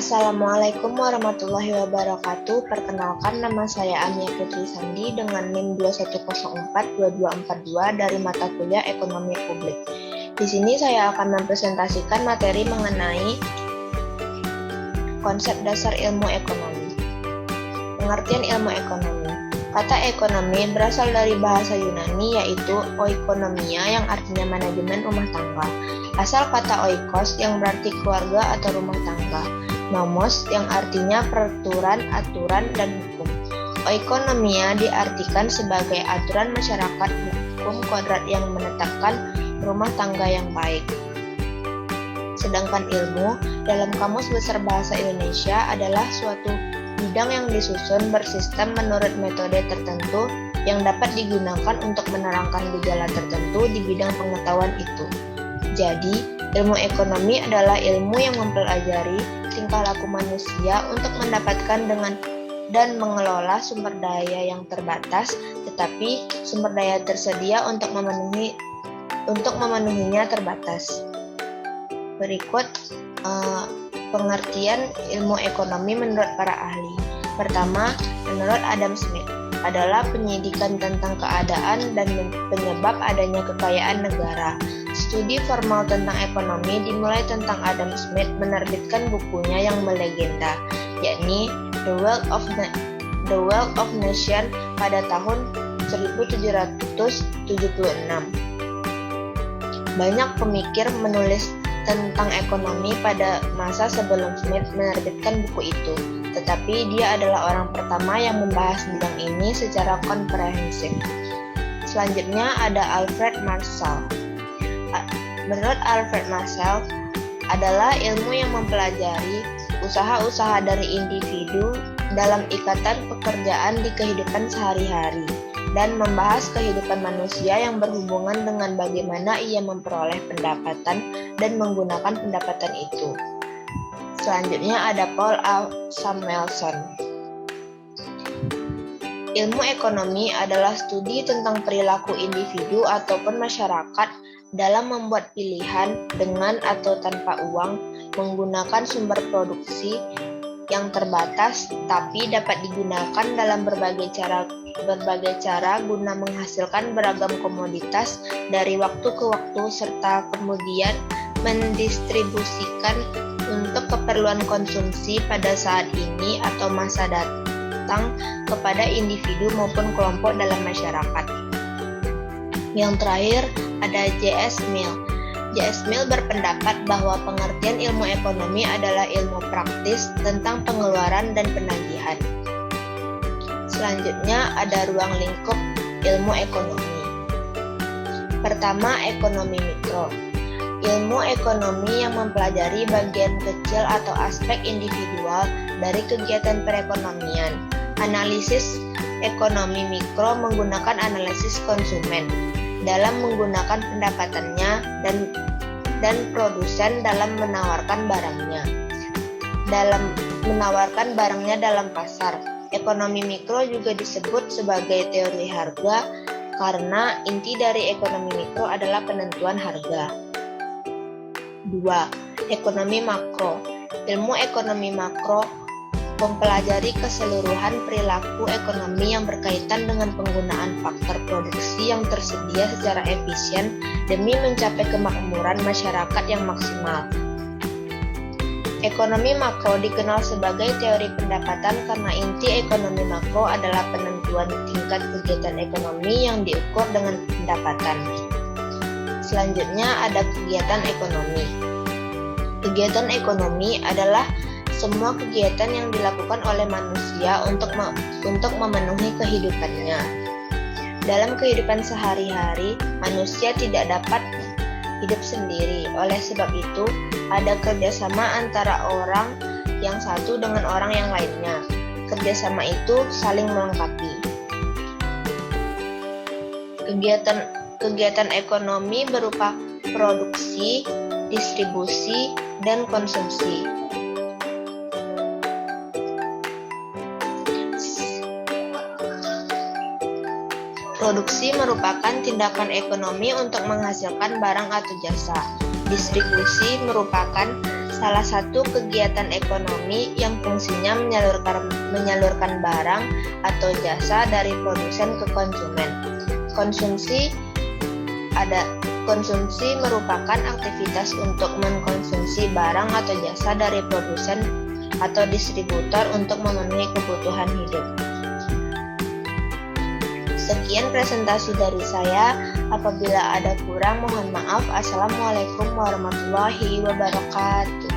Assalamualaikum warahmatullahi wabarakatuh. Perkenalkan, nama saya Ania Putri Sandi dengan NIM 21042242 dari mata kuliah Ekonomi Publik. Di sini saya akan mempresentasikan materi mengenai konsep dasar ilmu ekonomi. Pengertian ilmu ekonomi. Kata ekonomi berasal dari bahasa Yunani yaitu oikonomia yang artinya manajemen rumah tangga. Asal kata oikos yang berarti keluarga atau rumah tangga. Nomos yang artinya peraturan, aturan, dan hukum. Oikonomia diartikan sebagai aturan masyarakat hukum kodrat yang menetapkan rumah tangga yang baik. Sedangkan ilmu dalam Kamus Besar Bahasa Indonesia adalah suatu bidang yang disusun bersistem menurut metode tertentu yang dapat digunakan untuk menerangkan gejala tertentu di bidang pengetahuan itu. Jadi, ilmu ekonomi adalah ilmu yang mempelajari tingkah laku manusia untuk mendapatkan dan mengelola sumber daya yang terbatas, tetapi sumber daya tersedia untuk memenuhinya terbatas. Berikut pengertian ilmu ekonomi menurut para ahli. Pertama, menurut Adam Smith, adalah penyidikan tentang keadaan dan penyebab adanya kekayaan negara. Studi formal tentang ekonomi dimulai tentang Adam Smith menerbitkan bukunya yang melegenda, yakni The Wealth of Nations pada tahun 1776. Banyak pemikir menulis tentang ekonomi pada masa sebelum Smith menerbitkan buku itu, tetapi dia adalah orang pertama yang membahas bidang ini secara komprehensif. Selanjutnya ada Alfred Marshall. Menurut Alfred Marshall, adalah ilmu yang mempelajari usaha-usaha dari individu dalam ikatan pekerjaan di kehidupan sehari-hari dan membahas kehidupan manusia yang berhubungan dengan bagaimana ia memperoleh pendapatan dan menggunakan pendapatan itu. Selanjutnya ada Paul A. Samuelson. Ilmu ekonomi adalah studi tentang perilaku individu ataupun masyarakat dalam membuat pilihan dengan atau tanpa uang, menggunakan sumber produksi yang terbatas tapi dapat digunakan dalam berbagai cara guna menghasilkan beragam komoditas dari waktu ke waktu serta kemudian mendistribusikan untuk keperluan konsumsi pada saat ini atau masa datang kepada individu maupun kelompok dalam masyarakat. Yang terakhir ada J.S. Mill. J.S. Mill berpendapat bahwa pengertian ilmu ekonomi adalah ilmu praktis tentang pengeluaran dan penagihan. Selanjutnya ada ruang lingkup ilmu ekonomi. Pertama, ekonomi mikro. Ilmu ekonomi yang mempelajari bagian kecil atau aspek individual dari kegiatan perekonomian. Analisis ekonomi mikro menggunakan analisis konsumen dalam menggunakan pendapatannya dan produsen dalam menawarkan barangnya dalam pasar. Ekonomi mikro juga disebut sebagai teori harga karena inti dari ekonomi mikro adalah penentuan harga. 2. Ekonomi makro. Ilmu ekonomi makro mempelajari keseluruhan perilaku ekonomi yang berkaitan dengan penggunaan faktor produksi yang tersedia secara efisien demi mencapai kemakmuran masyarakat yang maksimal. Ekonomi makro dikenal sebagai teori pendapatan karena inti ekonomi makro adalah penentuan tingkat kegiatan ekonomi yang diukur dengan pendapatan. Selanjutnya ada kegiatan ekonomi. Kegiatan ekonomi adalah semua kegiatan yang dilakukan oleh manusia untuk memenuhi kehidupannya. Dalam kehidupan sehari-hari, manusia tidak dapat hidup sendiri. Oleh sebab itu, ada kerjasama antara orang yang satu dengan orang yang lainnya. Kerjasama itu saling melengkapi. Kegiatan ekonomi berupa produksi, distribusi, dan konsumsi. Produksi merupakan tindakan ekonomi untuk menghasilkan barang atau jasa. Distribusi merupakan salah satu kegiatan ekonomi yang fungsinya menyalurkan barang atau jasa dari produsen ke konsumen. Konsumsi merupakan aktivitas untuk mengkonsumsi barang atau jasa dari produsen atau distributor untuk memenuhi kebutuhan hidup. Sekian presentasi dari saya. Apabila ada kurang, mohon maaf. Assalamualaikum warahmatullahi wabarakatuh.